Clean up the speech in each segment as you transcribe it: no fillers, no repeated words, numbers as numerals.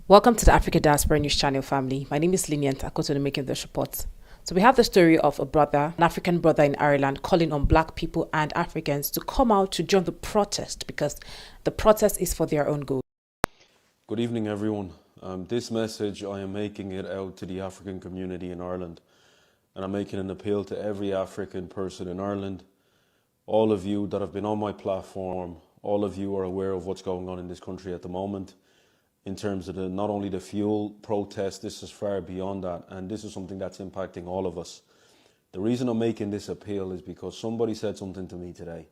Welcome to the Africa Diaspora News Channel family. My name is Lynient Akotonou making this report. So we have the story of an African brother in Ireland calling on black people and Africans to come out to join the protest because the protest is for their own good. Good evening everyone. This message I am making it out to the African community in Ireland, and I'm making an appeal to every African person in Ireland. All of you that have been on my platform, all of you are aware of what's going on in this country at the moment. In terms of not only the fuel protest, this is far beyond that, and this is something that's impacting all of us. The reason I'm making this appeal is because somebody said something to me today,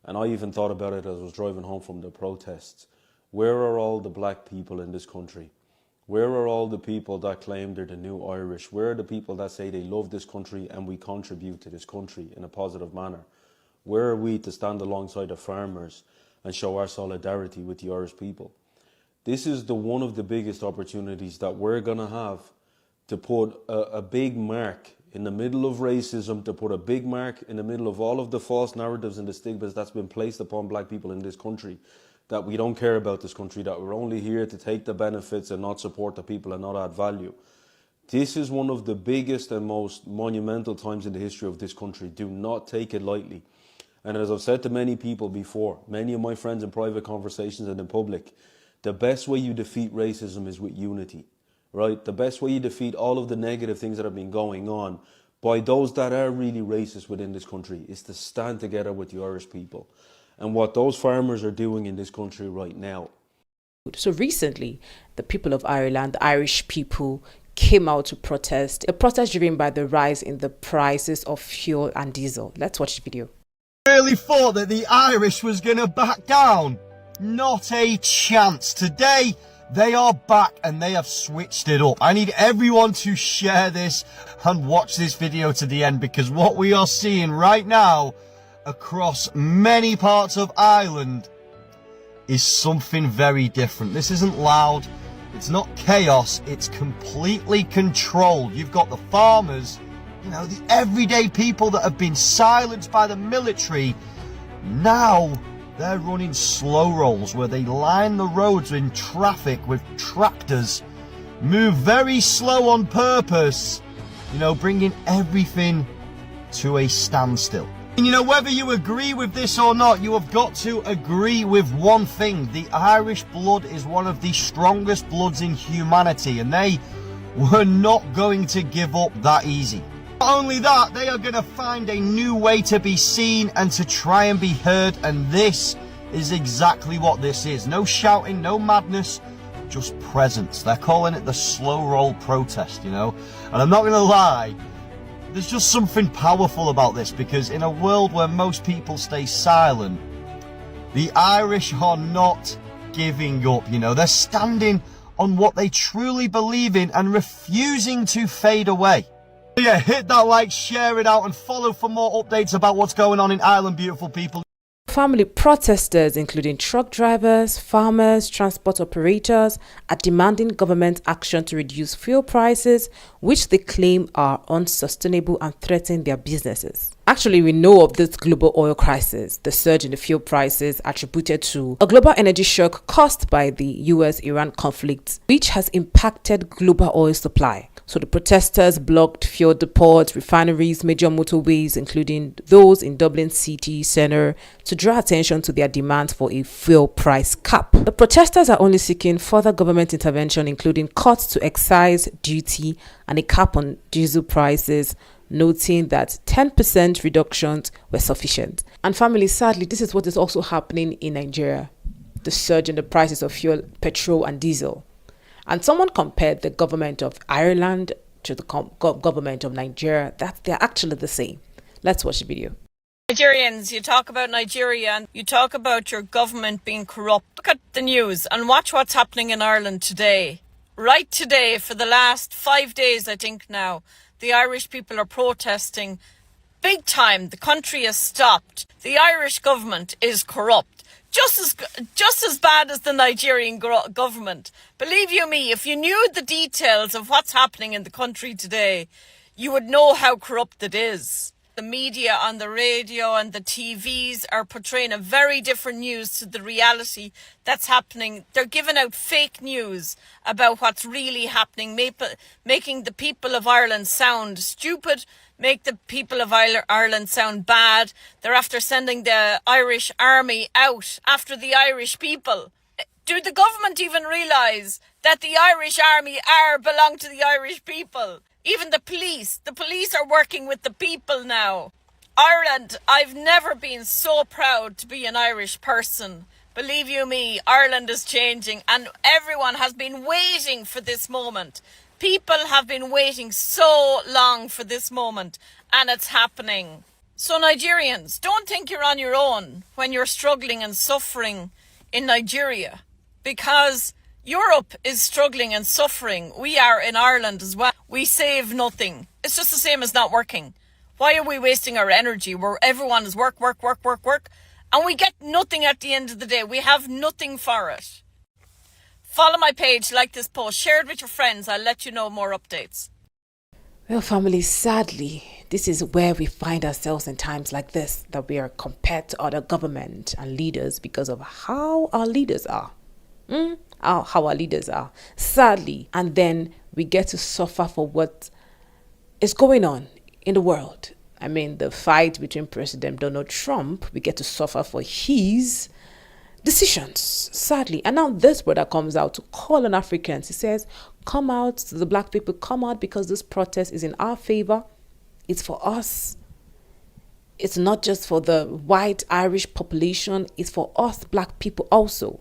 and I even thought about it as I was driving home from the protests. Where are all the black people in this country? Where are all the people that claim they're the new Irish? Where are the people that say they love this country and we contribute to this country in a positive manner? Where are we to stand alongside the farmers and show our solidarity with the Irish people? This is one of the biggest opportunities that we're going to have to put a big mark in the middle of racism, to put a big mark in the middle of all of the false narratives and the stigmas that's been placed upon black people in this country, that we don't care about this country, that we're only here to take the benefits and not support the people and not add value. This is one of the biggest and most monumental times in the history of this country. Do not take it lightly. And as I've said to many people before, many of my friends in private conversations and in public, the best way you defeat racism is with unity, right? The best way you defeat all of the negative things that have been going on by those that are really racist within this country is to stand together with the Irish people. And what those farmers are doing in this country right now. So recently, the people of Ireland, the Irish people, came out to protest. A protest driven by the rise in the prices of fuel and diesel. Let's watch the video. Really thought that the Irish was going to back down? Not a chance. Today, they are back and they have switched it up. I need everyone to share this and watch this video to the end, because what we are seeing right now across many parts of Ireland is something very different. This isn't loud. It's not chaos. It's completely controlled. You've got the farmers, the everyday people that have been silenced by the military. Now they're running slow rolls where they line the roads in traffic with tractors, move very slow on purpose, bringing everything to a standstill. And whether you agree with this or not, you have got to agree with one thing. The Irish blood is one of the strongest bloods in humanity, and they were not going to give up that easy. Not only that, they are going to find a new way to be seen and to try and be heard, and this is exactly what this is. No shouting, no madness, just presence. They're calling it the slow roll protest, And I'm not going to lie, there's just something powerful about this, because in a world where most people stay silent, the Irish are not giving up, They're standing on what they truly believe in and refusing to fade away. Yeah, hit that like, share it out, and follow for more updates about what's going on in Ireland, beautiful people. Family protesters, including truck drivers, farmers, transport operators, are demanding government action to reduce fuel prices, which they claim are unsustainable and threaten their businesses. Actually, we know of this global oil crisis, the surge in the fuel prices attributed to a global energy shock caused by the US-Iran conflict, which has impacted global oil supply. So the protesters blocked fuel depots, refineries, major motorways, including those in Dublin city centre, to draw attention to their demands for a fuel price cap. The protesters are only seeking further government intervention, including cuts to excise duty and a cap on diesel prices, noting that 10% reductions were sufficient. And family, sadly, this is what is also happening in Nigeria, the surge in the prices of fuel, petrol and diesel. And someone compared the government of Ireland to the government of Nigeria, that they're actually the same. Let's watch the video. Nigerians, you talk about Nigeria and you talk about your government being corrupt. Look at the news and watch what's happening in Ireland today. Right today, for the last 5 days, I think now, the Irish people are protesting big time. The country has stopped. The Irish government is corrupt. Just as bad as the Nigerian government. Believe you me, if you knew the details of what's happening in the country today, you would know how corrupt it is. The media on the radio and the TVs are portraying a very different news to the reality that's happening. They're giving out fake news about what's really happening, making the people of Ireland sound stupid, make the people of Ireland sound bad. They're after sending the Irish army out after the Irish people. Do the government even realise that the Irish army belong to the Irish people? Even the police are working with the people now. Ireland, I've never been so proud to be an Irish person. Believe you me, Ireland is changing and everyone has been waiting for this moment. People have been waiting so long for this moment and it's happening. So Nigerians, don't think you're on your own when you're struggling and suffering in Nigeria, because Europe is struggling and suffering. We are in Ireland as well. We save nothing. It's just the same as not working. Why are we wasting our energy where everyone is work, and we get nothing at the end of the day? We have nothing for it. Follow my page, like this post, share it with your friends. I'll let you know more updates. Well, family, sadly, this is where we find ourselves in times like this, that we are compared to other government and leaders because of how our leaders are. How our leaders are, sadly. And then we get to suffer for what is going on in the world. I mean, the fight between President Donald Trump, we get to suffer for his decisions, sadly. And now this brother comes out to call on Africans. He says, come out, the black people, come out, because this protest is in our favor. It's for us. It's not just for the white Irish population. It's for us black people also.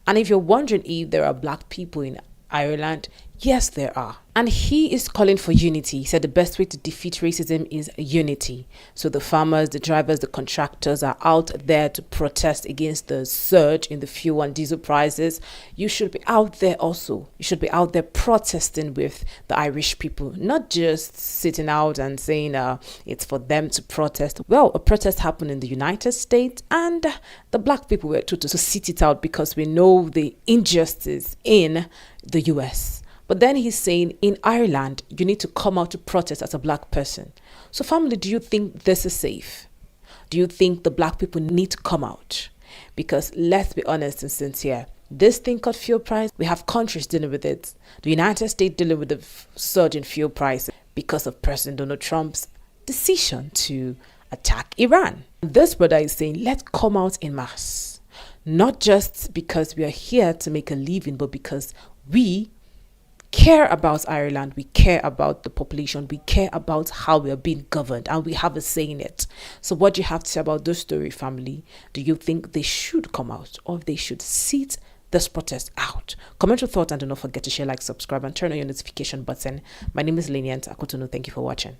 And if you're wondering if there are black people in Ireland, yes, there are. And he is calling for unity. He said the best way to defeat racism is unity. So the farmers, the drivers, the contractors are out there to protest against the surge in the fuel and diesel prices. You should be out there also. You should be out there protesting with the Irish people, not just sitting out and saying it's for them to protest. Well, a protest happened in the United States and the black people were told to sit it out because we know the injustice in the US. But then he's saying in Ireland, you need to come out to protest as a black person. So family, do you think this is safe? Do you think the black people need to come out? Because let's be honest and sincere, this thing called fuel price, we have countries dealing with it. The United States dealing with the surge in fuel price because of President Donald Trump's decision to attack Iran. This brother is saying, let's come out in mass. Not just because we are here to make a living, but because we care about Ireland, we care about the population, we care about how we are being governed, and we have a say in it. So what do you have to say about this story, family? Do you think they should come out, or they should sit this protest out? Comment your thoughts and do not forget to share, like, subscribe, and turn on your notification button. My name is Lynient Akotonou. Thank you for watching.